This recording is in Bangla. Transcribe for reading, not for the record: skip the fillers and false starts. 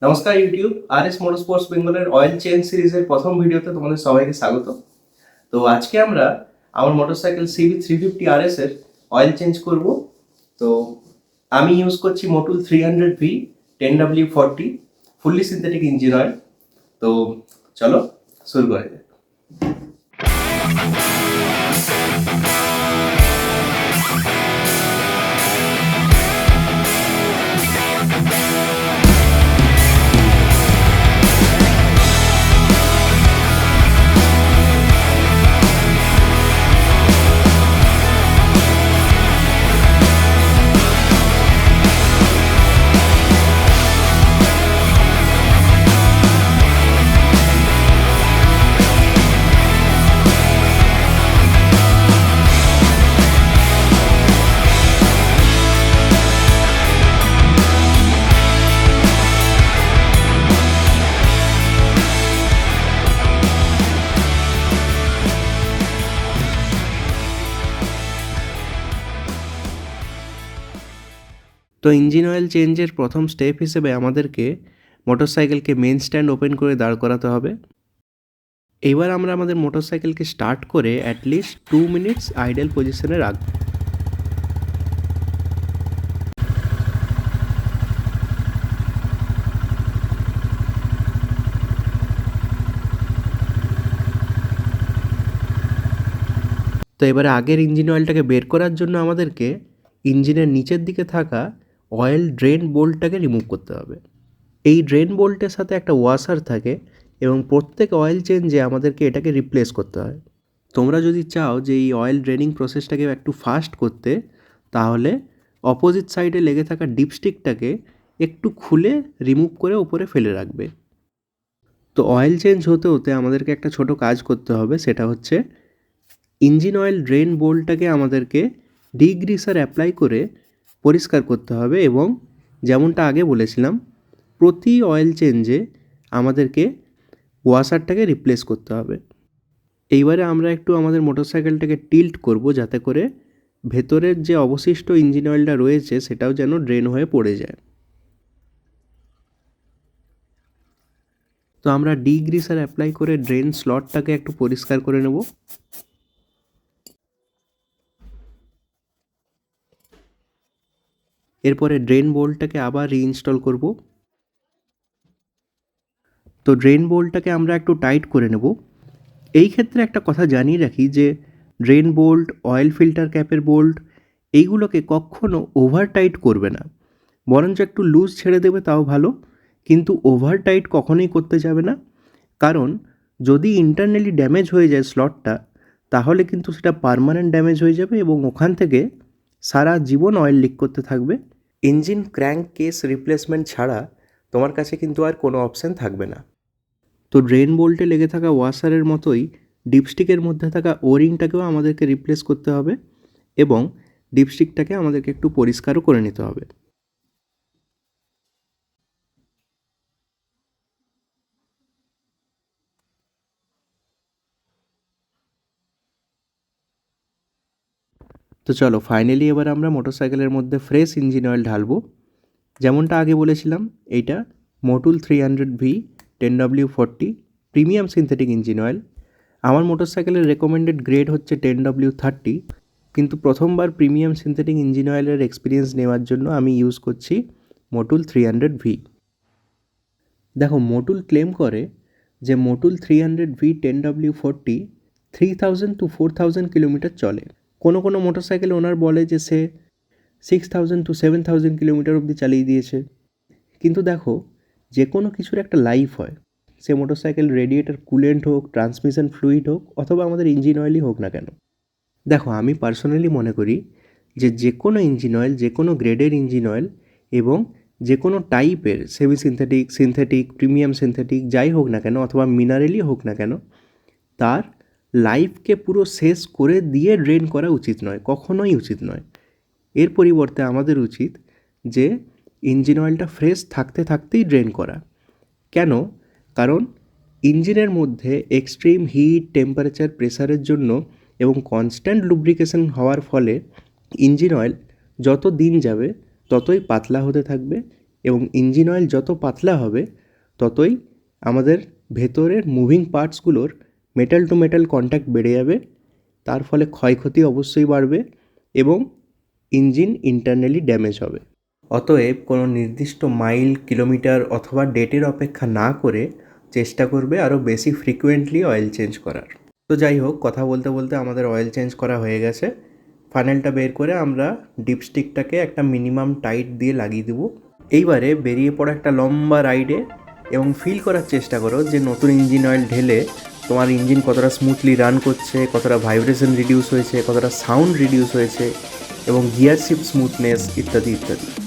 নমস্কার ইউটিউব, আর.এস মোটরস্পোর্টস বেঙ্গলের অয়েল চেঞ্জ সিরিজের প্রথম ভিডিওতে তোমাদের সবাইকে স্বাগত। তো আজকে আমরা আমার মোটরসাইকেল CB350 RS এর অয়েল চেঞ্জ করব। তো আমি ইউজ করছি মোটুল 300V 10W40 fully synthetic engine oil. তো চলো শুরু করা যাক। তো ইঞ্জিন অয়েল চেঞ্জের প্রথম স্টেপ হিসেবে আমাদেরকে মোটরসাইকেলকে মেন স্ট্যান্ড ওপেন করে দাঁড় করাতে হবে। এবার আমরা আমাদের মোটরসাইকেলকে স্টার্ট করে অ্যাটলিস্ট 2 মিনিটস আইডেল পজিশনে রাখব। তো এবারে আগের ইঞ্জিন অয়েলটাকে বের করার জন্য আমাদেরকে ইঞ্জিনের নিচের দিকে থাকা অয়েল ড্রেন বোল্টটাকে রিমুভ করতে হবে। এই ড্রেন বোল্টের সাথে একটা ওয়াশার থাকে এবং প্রত্যেক অয়েল চেঞ্জে আমাদেরকে এটাকে রিপ্লেস করতে হয়। তোমরা যদি চাও যে এই অয়েল ড্রেনিং প্রসেসটাকে একটু ফাস্ট করতে, তাহলে অপোজিট সাইডে লেগে থাকা ডিপস্টিকটাকে একটু খুলে রিমুভ করে উপরে ফেলে রাখবে। তো অয়েল চেঞ্জ হতে হতে আমাদেরকে একটা ছোট কাজ করতে হবে, সেটা হচ্ছে ইঞ্জিন অয়েল ড্রেন বোল্টটাকে আমাদেরকে ডিগ্রিসার অ্যাপ্লাই করে পরিষ্কার করতে হবে এবং যেমনটা আগে বলেছিলাম প্রতি অয়েল চেঞ্জে আমাদেরকে ওয়াশারটাকে রিপ্লেস করতে হবে। এইবারে আমরা একটু আমাদের মোটরসাইকেলটাকে টিল্ট করব যাতে করে ভেতরের যে অবশিষ্ট ইঞ্জিন অয়েলটা রয়েছে সেটাও যেন ড্রেন হয়ে পড়ে যায়। তো আমরা ডিগ্রিসার অ্যাপ্লাই করে ড্রেন স্লটটাকে একটু পরিষ্কার করে নেব। এরপরে ড্রেন বোল্টটাকে আবার রিইনস্টল করব। তো ড্রেন বোল্টটাকে আমরা একটু টাইট করে নেব। এই ক্ষেত্রে একটা কথা জানিয়ে রাখি যে ড্রেন বোল্ট, অয়েল ফিল্টার ক্যাপের বোল্ট এইগুলোকে কখনও ওভার টাইট করবে না, বরঞ্চ একটু লুজ ছেড়ে দেবে তাও ভালো, কিন্তু ওভার টাইট কখনোই করতে যাবে না। কারণ যদি ইন্টারনালি ড্যামেজ হয়ে যায় স্লটটা, তাহলে কিন্তু সেটা পার্মানেন্ট ড্যামেজ হয়ে যাবে এবং ওখান থেকে সারা জীবন অয়েল লিক করতে থাকবে। ইঞ্জিন ক্র্যাঙ্ক কেস রিপ্লেসমেন্ট ছাড়া তোমার কাছে কিন্তু আর কোনো অপশান থাকবে না। তো ড্রেন বোল্টে লেগে থাকা ওয়াশারের মতোই ডিপস্টিকের মধ্যে থাকা ওরিংটাকেও আমাদেরকে রিপ্লেস করতে হবে এবং ডিপস্টিকটাকে আমাদেরকে একটু পরিষ্কারও করে নিতে হবে। তো চলো ফাইনালি এবার আমরা মোটরসাইকেলের মধ্যে ফ্রেশ ইঞ্জিন অয়েল ঢালবো। যেমনটা আগে বলেছিলাম, এইটা মোটুল 300V 10W40 premium synthetic engine oil. আমার মোটরসাইকেলের রেকমেন্ডেড গ্রেড হচ্ছে 10W30, কিন্তু প্রথমবার প্রিমিয়াম সিনথেটিক ইঞ্জিন অয়েলের এক্সপিরিয়েন্স নেওয়ার জন্য আমি ইউজ করছি মোটুল 300V। দেখো, মোটুল ক্লেম করে যে মোটুল 300V 10W40 3000 to 4000 কিলোমিটার চলে। কোনো কোনো মোটরসাইকেল ওনার বলে যে সে 6000 to 7000 কিলোমিটার অবধি চালিয়ে দিয়েছে। কিন্তু দেখো, যে কোনো কিছুর একটা লাইফ হয়, সে মোটরসাইকেল রেডিয়েটার কুলেন্ট হোক, ট্রান্সমিশন ফ্লুইড হোক, অথবা আমাদের ইঞ্জিন অয়েলই হোক না কেন। দেখো, আমি পার্সোনালি মনে করি যে কোনো ইঞ্জিন অয়েল, যে কোনো গ্রেডের ইঞ্জিন অয়েল এবং যে কোনো টাইপের semi synthetic, synthetic, premium synthetic যাই হোক না কেন, অথবা মিনারেলই হোক না কেন, তার লাইফকে পুরো শেষ করে দিয়ে ড্রেন করা উচিত নয়, কখনোই উচিত নয়। এর পরিবর্তে আমাদের উচিত যে ইঞ্জিন অয়েলটা ফ্রেশ থাকতে থাকতেই ড্রেন করা। কেন? কারণ ইঞ্জিনের মধ্যে এক্সট্রিম হিট, টেম্পারেচার, প্রেসারের জন্য এবং কনস্ট্যান্ট লুব্রিকেশন হওয়ার ফলে ইঞ্জিন অয়েল যত দিন যাবে ততই পাতলা হতে থাকবে এবং ইঞ্জিন অয়েল যত পাতলা হবে ততই আমাদের ভেতরের মুভিং পার্টসগুলোর মেটাল টু মেটাল কন্ট্যাক্ট বেড়ে যাবে, তার ফলে ক্ষয়ক্ষতি অবশ্যই বাড়বে এবং ইঞ্জিন ইন্টারনালি ড্যামেজ হবে। অতএব কোনো নির্দিষ্ট মাইল, কিলোমিটার অথবা ডেটের অপেক্ষা না করে চেষ্টা করবে আরও বেশি ফ্রিকুয়েন্টলি অয়েল চেঞ্জ করার। তো যাই হোক, কথা বলতে বলতে আমাদের অয়েল চেঞ্জ করা হয়ে গেছে। ফানেলটা বের করে আমরা ডিপস্টিকটাকে একটা মিনিমাম টাইট দিয়ে লাগিয়ে দেবো। এইবারে বেরিয়ে পড়া একটা লম্বা রাইডে এবং ফিল করার চেষ্টা করো যে নতুন ইঞ্জিন অয়েল ঢেলে তোমার ইঞ্জিন কতটা স্মুথলি রান করছে, কতটা ভাইব্রেশন রিডিউস হয়েছে, কতটা সাউন্ড রিডিউস হয়েছে এবং গিয়ার শিফট স্মুথনেস ইত্যাদি ইত্যাদি।